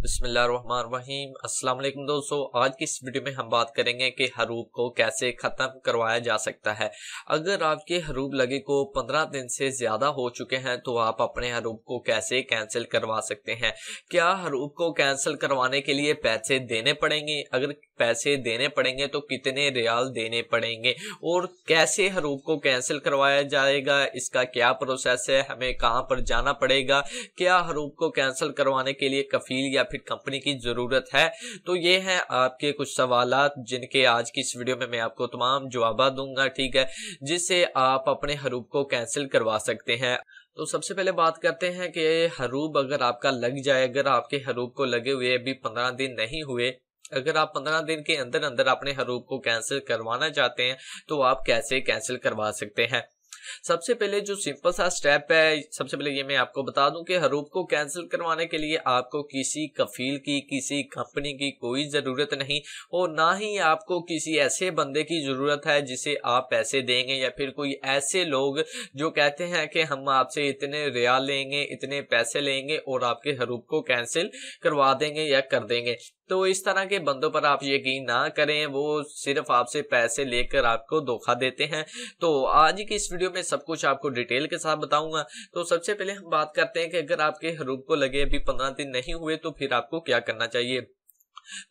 बिस्मिल्लाहिर्रहमानिर्रहीम। अस्सलाम वालेकुम दोस्तों, आज की इस वीडियो में हम बात करेंगे कि हरूब को कैसे ख़त्म करवाया जा सकता है। अगर आपके हरूब लगे को 15 दिन से ज़्यादा हो चुके हैं तो आप अपने हरूब को कैसे कैंसिल करवा सकते हैं। क्या हरूब को कैंसिल करवाने के लिए पैसे देने पड़ेंगे? अगर पैसे देने पड़ेंगे तो कितने रियाल देने पड़ेंगे और कैसे हरूब को कैंसिल करवाया जाएगा, इसका क्या प्रोसेस है, हमें कहाँ पर जाना पड़ेगा, क्या हरूब को कैंसिल करवाने के लिए कफील या फिर कंपनी की जरूरत है। तो ये हैं आपके कुछ सवालात जिनके आज की इस वीडियो में मैं आपको तमाम जवाब दूंगा, ठीक है, जिससे आप अपने हरूब को कैंसिल करवा सकते हैं। तो सबसे पहले बात करते हैं कि हरूब अगर आपका लग जाए, अगर आपके हरूब को लगे हुए अभी 15 दिन नहीं हुए, अगर आप 15 दिन के अंदर अंदर अपने हरूब को कैंसिल करवाना चाहते हैं तो आप कैसे कैंसिल करवा सकते हैं। सबसे पहले जो सिंपल सा स्टेप है, सबसे पहले ये मैं आपको बता दूं कि हरूब को कैंसिल करवाने के लिए आपको किसी कफील की, किसी कंपनी की कोई ज़रूरत नहीं और ना ही आपको किसी ऐसे बंदे की ज़रूरत है जिसे आप पैसे देंगे या फिर कोई ऐसे लोग जो कहते हैं कि हम आपसे इतने रियाल लेंगे, इतने पैसे लेंगे और आपके हरूब को कैंसिल करवा देंगे या कर देंगे। तो इस तरह के बंदों पर आप यकीन ना करें, वो सिर्फ आपसे पैसे लेकर आपको धोखा देते हैं। तो आज की इस वीडियो में सब कुछ आपको डिटेल के साथ बताऊंगा। तो सबसे पहले हम बात करते हैं कि अगर आपके हरूब को लगे अभी 15 दिन नहीं हुए तो फिर आपको क्या करना चाहिए।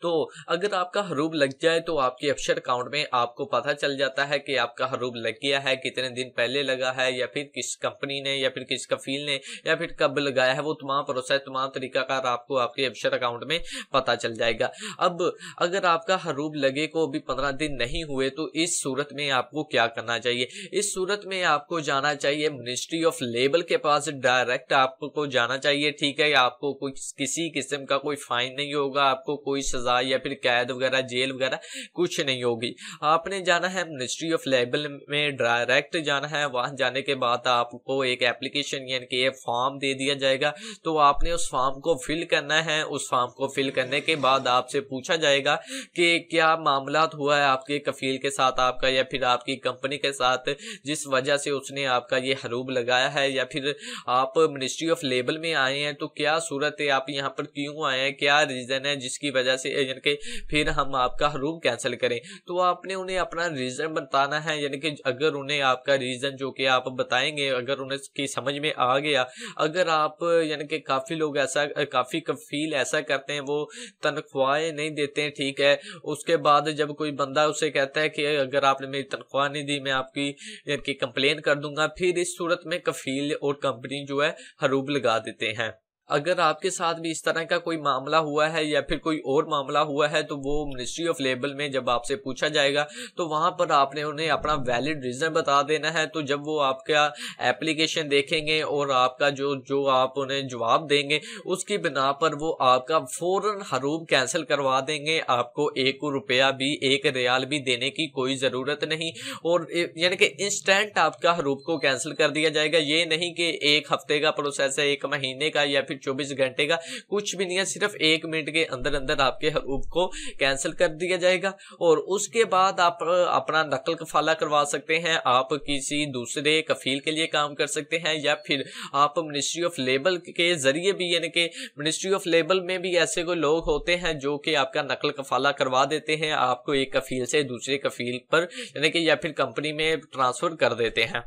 तो अगर आपका हरूब लग जाए तो आपके अफशर अकाउंट में आपको पता चल जाता है कि आपका हरूब लग गया है, कितने दिन पहले लगा है या फिर किस कंपनी ने या फिर किस कफील ने या फिर कब लगाया है। वो तमाम प्रोसेस, तमाम तरीकाकार आपको आपके अफशर अकाउंट में पता चल जाएगा। अब अगर आपका हरूब लगे को अभी 15 दिन नहीं हुए तो इस सूरत में आपको क्या करना चाहिए। इस सूरत में आपको जाना चाहिए मिनिस्ट्री ऑफ लेबर के पास, डायरेक्ट आपको जाना चाहिए, ठीक है। आपको कोई किसी किस्म का कोई फाइन नहीं होगा, आपको कोई सजा या फिर कैद वगैरह, जेल वगैरह कुछ नहीं होगी। आपने जाना है मिनिस्ट्री ऑफ लेबर में, डायरेक्ट जाना है। वहां जाने के बाद आपको एक एप्लीकेशन यानी कि एक फॉर्म दे दिया जाएगा। तो आपने उस फॉर्म को फिल करना है। उस फॉर्म को फिल करने के बाद आपसे पूछा जाएगा कि क्या मामला हुआ है आपके कफील के साथ आपका या फिर आपकी कंपनी के साथ जिस वजह से उसने आपका ये हरूब लगाया है, या फिर आप मिनिस्ट्री ऑफ लेबर में आए हैं तो क्या सूरत है, आप यहाँ पर क्यों आए हैं, क्या रीजन है जिसकी वजह से यानी कि फिर हम आपका हरूब कैंसिल करें। तो आपने उन्हें अपना रीजन बताना है, यानी कि अगर उन्हें आपका रीजन जो कि आप बताएंगे अगर उन्हें की समझ में आ गया, अगर आप यानी कि काफी लोग ऐसा, काफी कफील ऐसा करते हैं, वो तनख्वाहें नहीं देते हैं, ठीक है। उसके बाद जब कोई बंदा उसे कहता है कि अगर आपने मेरी तनख्वाह नहीं दी मैं आपकी यानी कि कंप्लेन कर दूंगा, फिर इस सूरत में कफील और कंपनी जो है हरूब लगा देते हैं। अगर आपके साथ भी इस तरह का कोई मामला हुआ है या फिर कोई और मामला हुआ है तो वो मिनिस्ट्री ऑफ लेबर में जब आपसे पूछा जाएगा तो वहां पर आपने उन्हें अपना वैलिड रीजन बता देना है। तो जब वो आपका एप्लीकेशन देखेंगे और आपका जो आप उन्हें जवाब देंगे उसकी बिना पर वो आपका फौरन हरूब कैंसिल करवा देंगे। आपको 1 रुपया भी, 1 रियाल भी देने की कोई जरूरत नहीं और यानी कि इंस्टेंट आपका हरूब को कैंसिल कर दिया जाएगा। ये नहीं कि 1 हफ्ते का प्रोसेस है, 1 महीने का या फिर 24 घंटे का, कुछ भी नहीं है। सिर्फ 1 मिनट के अंदर अंदर आपके हरूब को कैंसिल कर दिया जाएगा और उसके बाद आप अपना नकल कफाला करवा सकते हैं। आप किसी दूसरे कफील के लिए काम कर सकते हैं या फिर आप मिनिस्ट्री ऑफ लेबर के जरिए भी, यानी कि मिनिस्ट्री ऑफ लेबर में भी ऐसे कोई लोग होते हैं जो कि आपका नकल कफाला करवा देते हैं, आपको एक कफील से दूसरे कफील पर यानी कि या फिर कंपनी में ट्रांसफर कर देते हैं।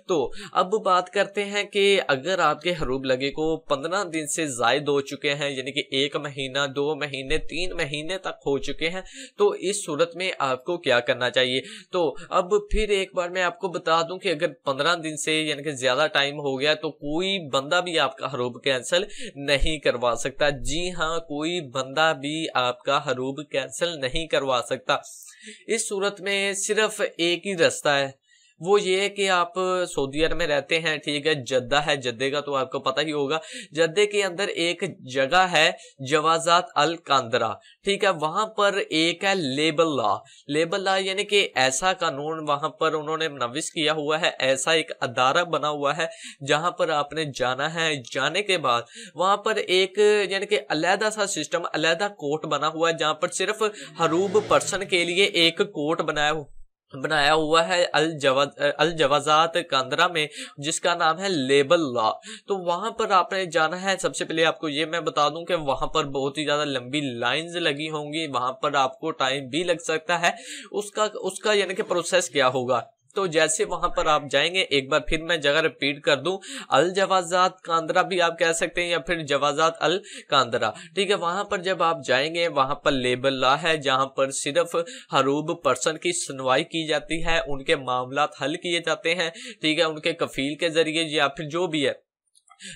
तो अब बात करते हैं कि अगर आपके हरूब लगे को 15 दिन से ज्यादा हो चुके हैं, यानी कि 1 महीना, 2 महीने, 3 महीने तक हो चुके हैं, तो इस सूरत में आपको क्या करना चाहिए। तो अब फिर एक बार मैं आपको बता दूं कि अगर 15 दिन से यानी कि ज्यादा टाइम हो गया तो कोई बंदा भी आपका हरूब कैंसिल नहीं करवा सकता। जी हाँ, कोई बंदा भी आपका हरूब कैंसिल नहीं करवा सकता। इस सूरत में सिर्फ एक ही रास्ता है, वो ये है कि आप सऊदी अरब में रहते हैं, ठीक है। जद्दा है, जद्दे का तो आपको पता ही होगा। जद्दे के अंदर एक जगह है जवाजात अल कांदरा, ठीक है। वहां पर एक है लेबर लॉ। लेबर लॉ यानी कि ऐसा कानून वहां पर उन्होंने नविश किया हुआ है, ऐसा एक अदारा बना हुआ है जहां पर आपने जाना है। जाने के बाद वहां पर एक यानी कि अलहदा सा सिस्टम, अलहदा कोर्ट बना हुआ है जहां पर सिर्फ हरूब पर्सन के लिए एक कोर्ट बनाया हुआ बनाया हुआ है अल जवाजात कांदरा में, जिसका नाम है लेबल लॉ। तो वहां पर आपने जाना है। सबसे पहले आपको ये मैं बता दूं कि वहां पर बहुत ही ज्यादा लंबी लाइंस लगी होंगी, वहां पर आपको टाइम भी लग सकता है। उसका यानी कि प्रोसेस क्या होगा। तो जैसे वहां पर आप जाएंगे, एक बार फिर मैं जगह रिपीट कर दूं, अल जवाजात कांदरा भी आप कह सकते हैं या फिर जवाजात अल कांदरा, ठीक है। वहां पर जब आप जाएंगे, वहां पर लेबल लॉ है, जहां पर सिर्फ हरूब पर्सन की सुनवाई की जाती है, उनके मामलात हल किए जाते हैं, ठीक है, उनके कफील के जरिए या फिर जो भी है।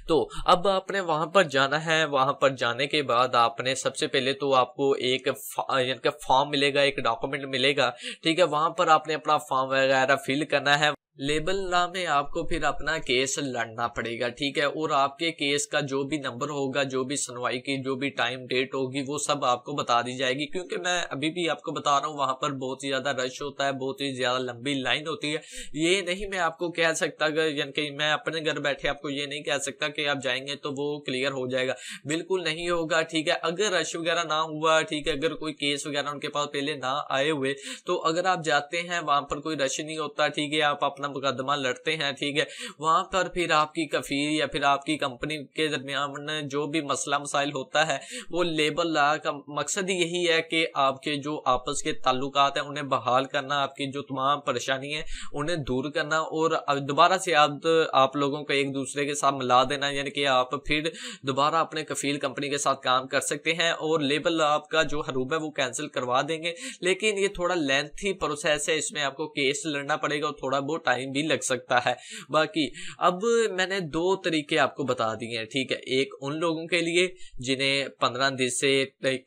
तो अब आपने वहां पर जाना है। वहां पर जाने के बाद आपने सबसे पहले तो आपको एक फॉर्म मिलेगा, एक डॉक्यूमेंट मिलेगा, ठीक है। वहां पर आपने अपना फॉर्म वगैरह फिल करना है। लेबल लॉ में आपको फिर अपना केस लड़ना पड़ेगा, ठीक है। और आपके केस का जो भी नंबर होगा, जो भी सुनवाई की जो भी टाइम डेट होगी, वो सब आपको बता दी जाएगी। क्योंकि मैं अभी भी आपको बता रहा हूँ, वहां पर बहुत ही ज्यादा रश होता है, बहुत ही ज्यादा लंबी लाइन होती है। ये नहीं मैं आपको कह सकता, यानी कि मैं अपने घर बैठे आपको ये नहीं कह सकता कि आप जाएंगे तो वो क्लियर हो जाएगा, बिल्कुल नहीं होगा, ठीक है। अगर रश वगैरह ना हुआ, ठीक है, अगर कोई केस वगैरह उनके पास पहले ना आए हुए, तो अगर आप जाते हैं वहां पर कोई रश नहीं होता, ठीक है, आप अपना मुकदमा लड़ते हैं, ठीक है। वहां पर फिर आपकी कफील या फिर आपकी कंपनी के दरमियान जो भी मसला मसाइल होता है, वो लेबल लॉ का मकसद यही है कि आपके जो आपस के ताल्लुकात हैं उन्हें बहाल करना, आपकी जो तमाम परेशानी है उन्हें दूर करना, और दोबारा से आप लोगों को एक दूसरे के साथ मिला देना, यानी कि आप फिर दोबारा अपने कफील कंपनी के साथ काम कर सकते हैं, और लेबल लॉ आपका जो हरूब है वो कैंसिल करवा देंगे। लेकिन ये थोड़ा लेंथी प्रोसेस है, इसमें आपको केस लड़ना पड़ेगा और थोड़ा बहुत टाइम भी लग सकता है। बाकी अब मैंने 2 तरीके आपको बता दिए हैं, ठीक है। एक उन लोगों के लिए जिन्हें 15 दिन से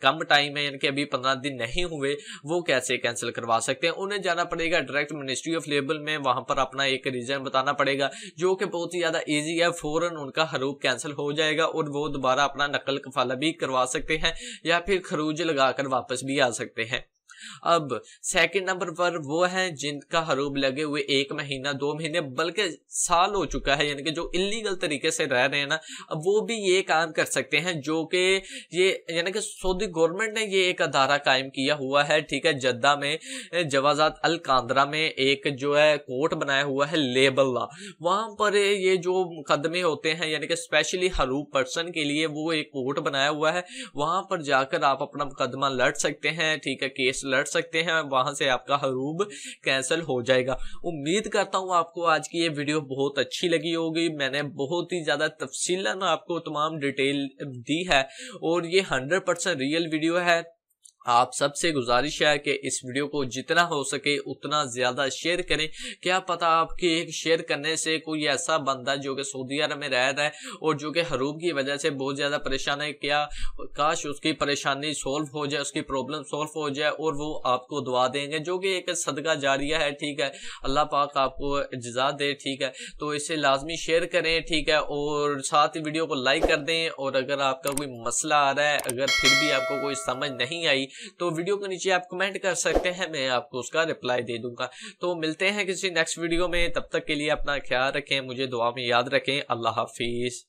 कम टाइम है, यानी कि अभी 15 दिन नहीं हुए, वो कैसे कैंसिल करवा सकते हैं। उन्हें जाना पड़ेगा डायरेक्ट मिनिस्ट्री ऑफ लेबर में, वहां पर अपना एक रीजन बताना पड़ेगा, जो कि बहुत ही ज्यादा इजी है। फौरन उनका हरूब कैंसिल हो जाएगा और वो दोबारा अपना नकल कफाला भी करवा सकते हैं, या फिर खरूज लगाकर वापस भी आ सकते हैं। अब सेकंड नंबर पर वो हैं जिनका हरूब लगे हुए 1 महीना 2 महीने बल्कि साल हो चुका है, यानी कि जो इलीगल तरीके से रह रहे हैं ना, अब वो भी ये काम कर सकते हैं, जो कि ये यानी कि सऊदी गवर्नमेंट ने ये एक अदारा कायम किया हुआ है, ठीक है। जद्दा में जवाजात अल कांदरा में एक जो है कोर्ट बनाया हुआ है लेबल लॉ। वहां पर ये जो मुकदमे होते हैं, यानी कि स्पेशली हरूब पर्सन के लिए वो एक कोर्ट बनाया हुआ है, वहां पर जाकर आप अपना मुकदमा लड़ सकते हैं, ठीक है, केस लड़ सकते हैं, वहां से आपका हरूब कैंसिल हो जाएगा। उम्मीद करता हूं आपको आज की ये वीडियो बहुत अच्छी लगी होगी। मैंने बहुत ही ज्यादा तफसीलन आपको तमाम डिटेल दी है और ये 100% रियल वीडियो है। आप सबसे गुजारिश है कि इस वीडियो को जितना हो सके उतना ज्यादा शेयर करें। क्या पता आपके एक शेयर करने से कोई ऐसा बंदा जो कि सऊदी अरब में रह रहा है और जो कि हरूब की वजह से बहुत ज्यादा परेशान है, क्या काश उसकी परेशानी सॉल्व हो जाए, उसकी प्रॉब्लम सॉल्व हो जाए और वो आपको दुआ देंगे, जो कि एक सदका जारिया है, ठीक है। अल्लाह पाक आपको इज्जत दे, ठीक है। तो इसे लाजमी शेयर करें, ठीक है, और साथ ही वीडियो को लाइक कर दें। और अगर आपका कोई मसला आ रहा है, अगर फिर भी आपको कोई समझ नहीं आई, तो वीडियो के नीचे आप कमेंट कर सकते हैं, मैं आपको उसका रिप्लाई दे दूंगा। तो मिलते हैं किसी नेक्स्ट वीडियो में, तब तक के लिए अपना ख्याल रखें, मुझे दुआ में याद रखें। अल्लाह हाफिज।